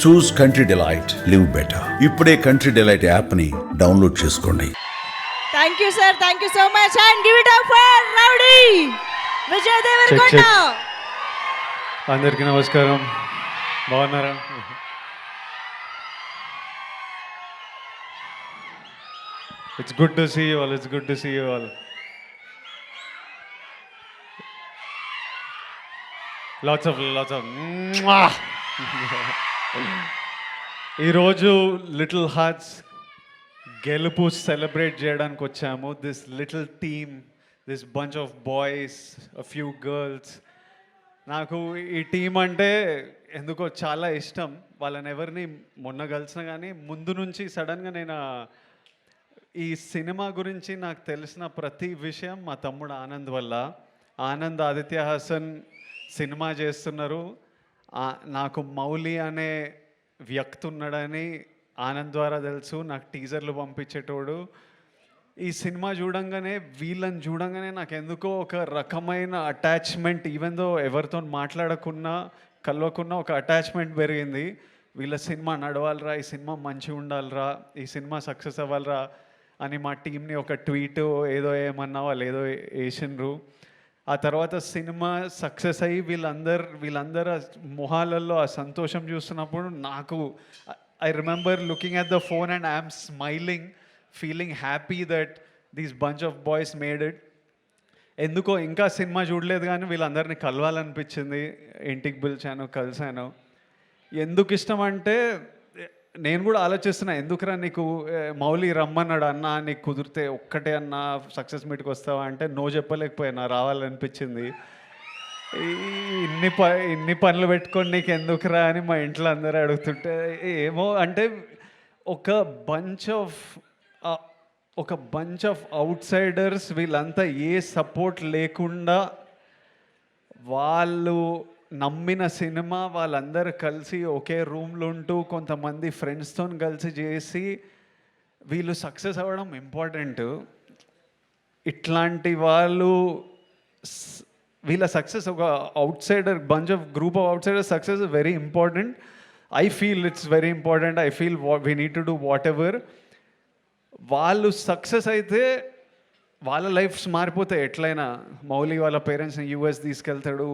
చూస్ country delight, live better. ఇప్పుడే country delight యాప్ని download చేసుకోండి. Thank you sir, thank you so much and give it up for rowdy Vijay Deverakonda. అందరికీ నమస్కారం, బాగున్నారా? It's good to see you all. It's good to see you all. Lots of ఈరోజు little hearts గెలుపు celebrate చేయడానికి వచ్చాము. This little team, this bunch of boys, a few girls. నాకు ఈ team అంటే ఎందుకో చాలా ఇష్టం. వాళ్ళని ఎవరిని మొన్న కలిసినా కానీ ముందు నుంచి సడన్గా నేను ఈ సినిమా గురించి నాకు తెలిసిన ప్రతి విషయం మా తమ్ముడు ఆనంద్ వల్ల. ఆనంద్ ఆదిత్య హాసన్ సినిమా చేస్తున్నారు. నాకు మౌలి అనే వ్యక్తి ఉన్నాడని ఆనంద్ ద్వారా తెలుసు. నాకు టీజర్లు పంపించేటోడు. ఈ సినిమా చూడంగానే, వీళ్ళని చూడంగానే నాకు ఎందుకో ఒక రకమైన అటాచ్మెంట్, ఈవెన్ దో ఎవరితో మాట్లాడకున్నా కలవకున్నా ఒక అటాచ్మెంట్ పెరిగింది. వీళ్ళ సినిమా నడవాలరా, ఈ సినిమా మంచిగా ఉండాలిరా, ఈ సినిమా సక్సెస్ అవ్వాలరా అని మా టీంని ఒక ట్వీట్ ఏదో ఏమన్నా వాళ్ళు ఏదో వేసిండ్రు. ఆ తర్వాత సినిమా సక్సెస్ అయ్యి వీళ్ళందరూ మొహాలలో ఆ సంతోషం చూస్తున్నప్పుడు నాకు I remember looking at the phone and I'm smiling, feeling happy that these bunch of boys made it. ఎందుకో ఇంకా సినిమా చూడలేదు కానీ వీళ్ళందరినీ కలవాలనిపించింది. ఇంటికి పిలిచాను, కలిశాను. ఎందుకు ఇష్టం అంటే నేను కూడా ఆలోచిస్తున్నా, ఎందుకురా నీకు మౌలి రమ్మన్నాడు అన్న, నీకు కుదిరితే ఒక్కటే అన్న సక్సెస్ మీట్కి వస్తావా అంటే నో చెప్పలేకపోయినా, రావాలనిపించింది. ఇన్ని పనులు పెట్టుకొని నీకు ఎందుకురా అని మా ఇంట్లో అందరూ అడుగుతుంటే ఏమో అంటే ఒక బంచ్ ఆఫ్ అవుట్ సైడర్స్, వీళ్ళంతా ఏ సపోర్ట్ లేకుండా వాళ్ళు నమ్మిన సినిమా, వాళ్ళందరూ కలిసి ఒకే రూమ్లో ఉంటూ కొంతమంది ఫ్రెండ్స్తో కలిసి చేసి వీళ్ళు సక్సెస్ అవ్వడం ఇంపార్టెంట్. ఇట్లాంటి వాళ్ళు వీళ్ళ సక్సెస్, ఒక out cider bunch of group of out cider success is very important. I feel it's very important. I feel we need to do what ever. వాళ్ళు సక్సెస్ అయితే వాళ్ళ లైఫ్స్ మారిపోతాయి ఎట్లయినా. మౌలి వాళ్ళ పేరెంట్స్ని యూఎస్ తీసుకెళ్తాడు,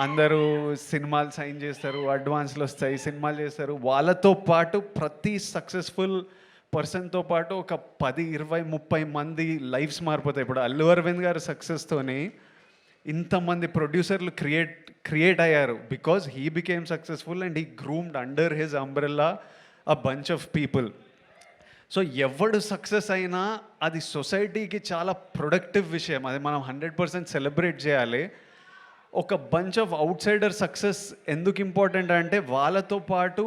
అందరూ సినిమాలు సైన్ చేస్తారు, అడ్వాన్స్లు వస్తాయి, సినిమాలు చేస్తారు. వాళ్ళతో పాటు ప్రతి సక్సెస్ఫుల్ పర్సన్తో పాటు ఒక 10, 20, 30 మంది లైఫ్స్ మారిపోతాయి. ఇప్పుడు అల్లు అరవింద్ గారి సక్సెస్తోని ఇంతమంది ప్రొడ్యూసర్లు క్రియేట్ అయ్యారు because he became successful and he groomed under his umbrella a bunch of people. So ఎవడు సక్సెస్ అయినా అది సొసైటీకి చాలా ప్రొడక్టివ్ విషయం. అది మనం 100% సెలబ్రేట్ చేయాలి. ఒక bunch of out cider success ఎందుకు ఇంపార్టెంట్ అంటే వాళ్ళతో పాటు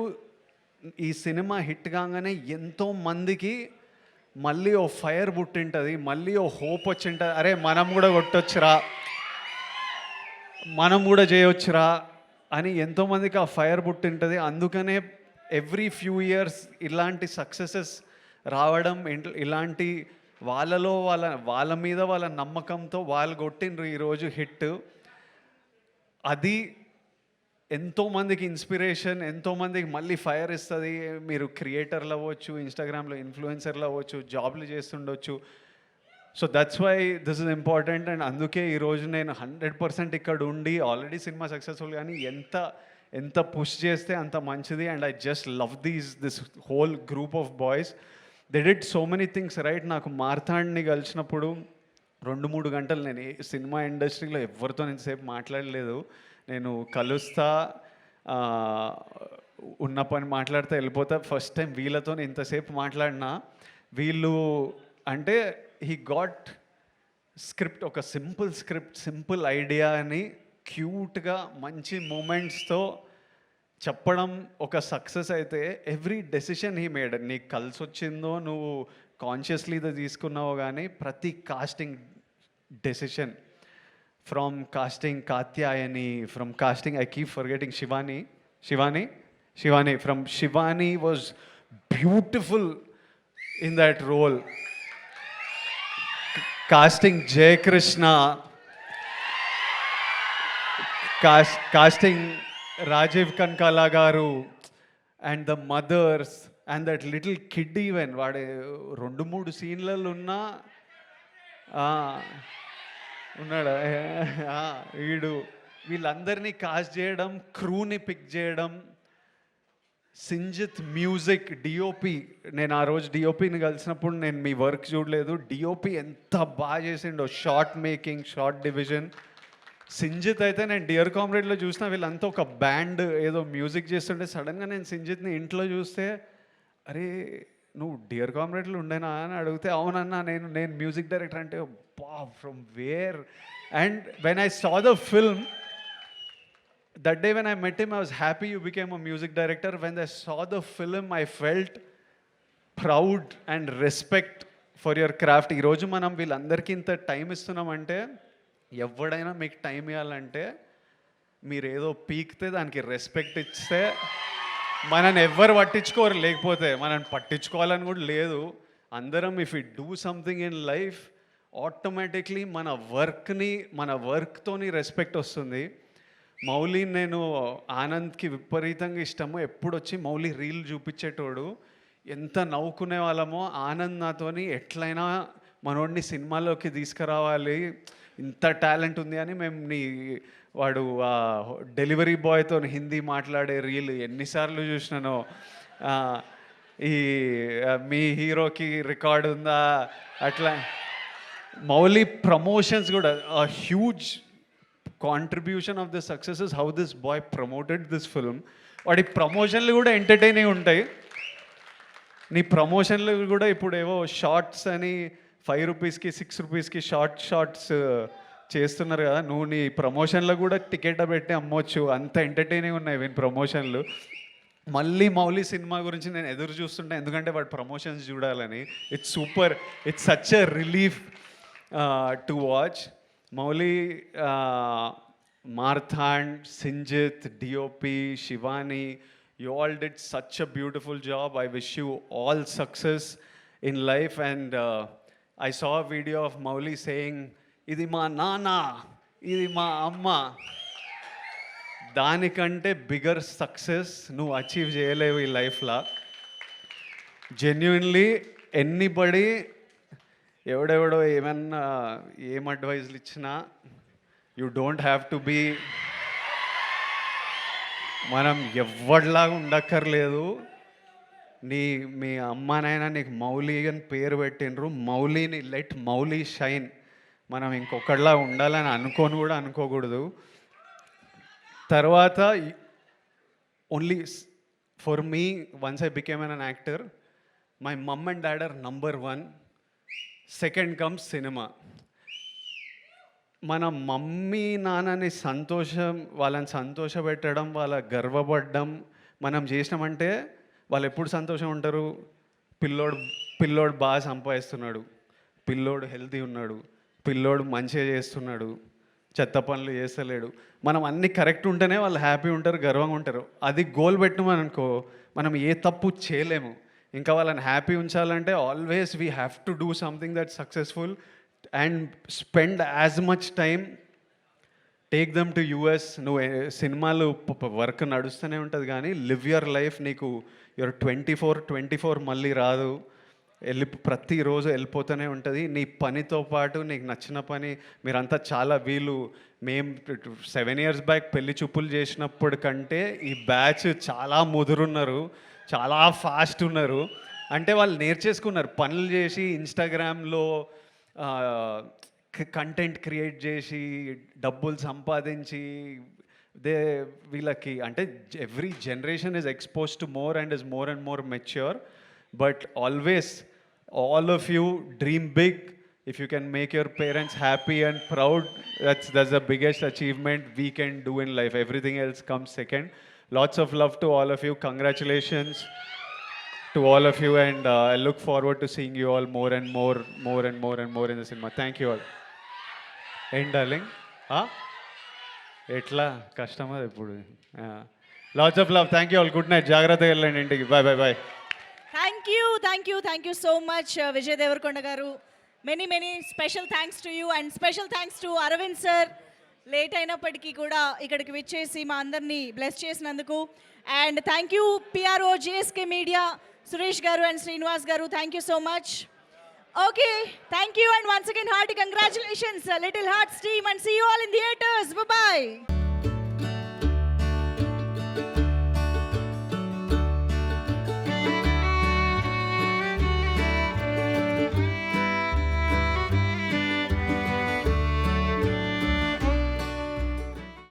ఈ సినిమా హిట్ కాగానే ఎంతోమందికి మళ్ళీ ఓ ఫైర్ పుట్టింటుంది, మళ్ళీ ఓ హోప్ వచ్చింటుంది. అరే మనం కూడా కొట్టొచ్చురా, మనం కూడా చేయొచ్చురా అని ఎంతోమందికి ఆ ఫైర్ పుట్టింటుంది. అందుకనే ఎవ్రీ ఫ్యూ ఇయర్స్ ఇలాంటి సక్సెసెస్ రావడం, ఇలాంటి వాళ్ళ మీద వాళ్ళ నమ్మకంతో వాళ్ళు కొట్టిండ్రు ఈరోజు హిట్. అది ఎంతోమందికి ఇన్స్పిరేషన్, ఎంతోమందికి మళ్ళీ ఫైర్ ఇస్తుంది. మీరు క్రియేటర్లు అవ్వచ్చు, ఇన్స్టాగ్రామ్లో ఇన్ఫ్లుయెన్సర్లు అవ్వచ్చు, జాబ్లు చేస్తుండొచ్చు. So that's why this is important. And అందుకే ఈరోజు నేను 100% ఇక్కడ ఉండి ఆల్రెడీ సినిమా సక్సెస్ఫుల్ కానీ ఎంత పుష్ చేస్తే అంత మంచిది. And I just love this whole group of boys. They did so many things right. నాకు మార్తాండ్ని కలిసినప్పుడు 2-3 గంటలు నేను సినిమా ఇండస్ట్రీలో ఎవరితో ఇంతసేపు మాట్లాడలేదు. నేను కలుస్తా, ఉన్న పని మాట్లాడితే వెళ్ళిపోతా. ఫస్ట్ టైం వీళ్ళతో ఇంతసేపు మాట్లాడినా. వీళ్ళు అంటే హీ గాట్ స్క్రిప్ట్, ఒక సింపుల్ ఐడియా అని క్యూట్గా మంచి మూమెంట్స్తో చెప్పడం ఒక సక్సెస్ అయితే ఎవ్రీ డెసిషన్ హీ మేడ్. నీకు కలిసి వచ్చిందో నువ్వు కాన్షియస్లీ ఇది తీసుకున్నావో కానీ ప్రతి casting decision, from casting Katyayani, from casting, I keep forgetting Shivani, from Shivani was beautiful in that role. Casting Jay Krishna, casting Rajiv Kankala garu, and the mothers and that little kid even వాడు 2-3 సీన్లలో ఉన్నా ఉన్నాడా వీళ్ళందరినీ cost చేయడం, క్రూని pick చేయడం, Sinjith music, DOP. నేను ఆ రోజు డిఓపిని కలిసినప్పుడు నేను మీ వర్క్ చూడలేదు. డిఓపి ఎంత బాగా చేసిండో, short making, short division. Sinjith అయితే నేను డియర్ కామ్రేడ్లో చూసిన వీళ్ళంతా ఒక బ్యాండ్ ఏదో మ్యూజిక్ చేస్తుంటే సడన్గా నేను సింజిత్ని ఇంట్లో చూస్తే, అరే నువ్వు డియర్ కామ్రేడ్లో ఉండేనా అని అడిగితే, అవునన్నా నేను మ్యూజిక్ డైరెక్టర్ అంటే, బా from where. And when I saw the film, that day when I met him, I was happy you became a music director. When I saw the film, I felt proud and respect for your craft. ఈ రోజు మనం వీళ్ళందరికీ ఇంత time ఇస్తున్నామంటే, ఎవడైనా మీకు time ఇవ్వాలంటే మీరు ఏదో పీక్తే దానికి రెస్పెక్ట్ ఇస్తే మనని ఎవ్వరు పట్టించుకోరు, లేకపోతే మనని పట్టించుకోవాలని కూడా లేదు. అందరం if you do something in life, automatically మన వర్క్తోని రెస్పెక్ట్ వస్తుంది. మౌలి, నేను ఆనంద్కి విపరీతంగా ఇష్టము. ఎప్పుడు వచ్చి మౌలి రీల్ చూపించేటోడు, ఎంత నవ్వుకునే వాళ్ళమో. ఆనంద్ నాతోని ఎట్లయినా మనోడిని సినిమాలోకి తీసుకురావాలి, ఇంత టాలెంట్ ఉంది అని మేము వాడు డెలివరీ బాయ్తో హిందీ మాట్లాడే రీల్ ఎన్నిసార్లు చూసినానో. ఈ మీ హీరోకి రికార్డు ఉందా అట్లా. మౌలి ప్రమోషన్స్ కూడా huge contribution of the success is how this boy promoted this film. వాడి ప్రమోషన్లు కూడా ఎంటర్టైనింగ్ ఉంటాయి. నీ ప్రమోషన్లు కూడా ఇప్పుడు ఏవో షార్ట్స్ అని 5 రూపీస్కి 6 రూపీస్కి షార్ట్స్ చేస్తున్నారు కదా, నువ్వు నీ ప్రమోషన్లో కూడా టికెట్ పెట్టి అమ్మొచ్చు, అంత ఎంటర్టైనింగ్ ఉన్నాయి వీని ప్రమోషన్లు. మళ్ళీ మౌలి సినిమా గురించి నేను ఎదురు చూస్తుంటా, ఎందుకంటే వాడు ప్రమోషన్స్ చూడాలని. It's super, it's such a relief to watch. Mouli, Marthand, Sinjit, DOP, Shivani, you all did such a beautiful job. I wish you all success in life. And I saw a video of Mauli saying, "Idi ma nana, idi ma amma." దానికంటే bigger success నువ్వు achieve చేయలేవు ఈ లైఫ్లో. Genuinely anybody ఎవడెవడో ఏమన్నా ఏం అడ్వైజ్లు ఇచ్చినా, you don't have to be, మనం ఎవరిలాగా ఉండక్కర్లేదు. మీ అమ్మనైనా నీకు మౌలి అని పేరు పెట్టినరు, మౌలిని లెట్ మౌలి షైన్. మనం ఇంకొకళ్ళలా ఉండాలని అనుకోకూడదు. తర్వాత only for me, once I became an actor, my mum and dad are number 1. Second comes cinema. మన మమ్మీ నాన్నని వాళ్ళని సంతోషపెట్టడం, వాళ్ళ గర్వపడడం మనం చేసినామంటే వాళ్ళు ఎప్పుడు సంతోషం ఉంటారు? పిల్లోడు బాగా సంపాదిస్తున్నాడు, పిల్లోడు హెల్తీ ఉన్నాడు, పిల్లోడు మంచిగా చేస్తున్నాడు, చెత్త పనులు చేస్తలేడు, మనం అన్నీ కరెక్ట్ ఉంటేనే వాళ్ళు హ్యాపీ ఉంటారు, గర్వంగా ఉంటారు. అది గోల్ పెట్టినామనుకో మనం ఏ తప్పు చేయలేము. ఇంకా వాళ్ళని హ్యాపీ ఉంచాలంటే always we have to do something that successful and spend as much time. Take them to US. నువ్వు సినిమాలు వర్క్ నడుస్తూనే ఉంటుంది, కానీ లివ్ యువర్ లైఫ్. నీకు యువర్ 24 మళ్ళీ రాదు, ప్రతిరోజు వెళ్ళిపోతూనే ఉంటుంది. నీ పనితో పాటు నీకు నచ్చిన పని. మీరంతా చాలా మేము 7 years బ్యాక్ పెళ్లి చూపులు చేసినప్పుడు కంటే ఈ బ్యాచ్ చాలా ముదురున్నారు, చాలా ఫాస్ట్ ఉన్నారు. అంటే వాళ్ళు నేర్చేసుకున్నారు, పనులు చేసి ఇన్స్టాగ్రామ్లో కంటెంట్ క్రియేట్ చేసి డబ్బులు సంపాదించి వీళ్ళకి అంటే every generation is expose to more and is more and more mature. But always all of you dream big. If you can make your parents happy and proud, that's the biggest achievement we can do in life. Everything else comes second. Lots of love to all of you. Congratulations to all of you, and I look forward to seeing you all more and more in the cinema. Thank you all. End darling. Etla kashtamad ippudu. Lots of love. Thank you all. Good night. Jagrata ellandi intiki. Bye. Thank you so much, Vijay Devarakonda garu. Many special thanks to you, and special thanks to Aravind sir. Late అయినప్పటికీ కూడా ఇక్కడికి విచ్చేసి మా అందరినీ bless చేసినందుకు. And thank you, PRO, JSK Media, Suresh Garu and Srinivas Garu. Thank you so much. Okay, thank you and once again hearty congratulations, Little Hearts team, and see you all in theaters. Bye-bye.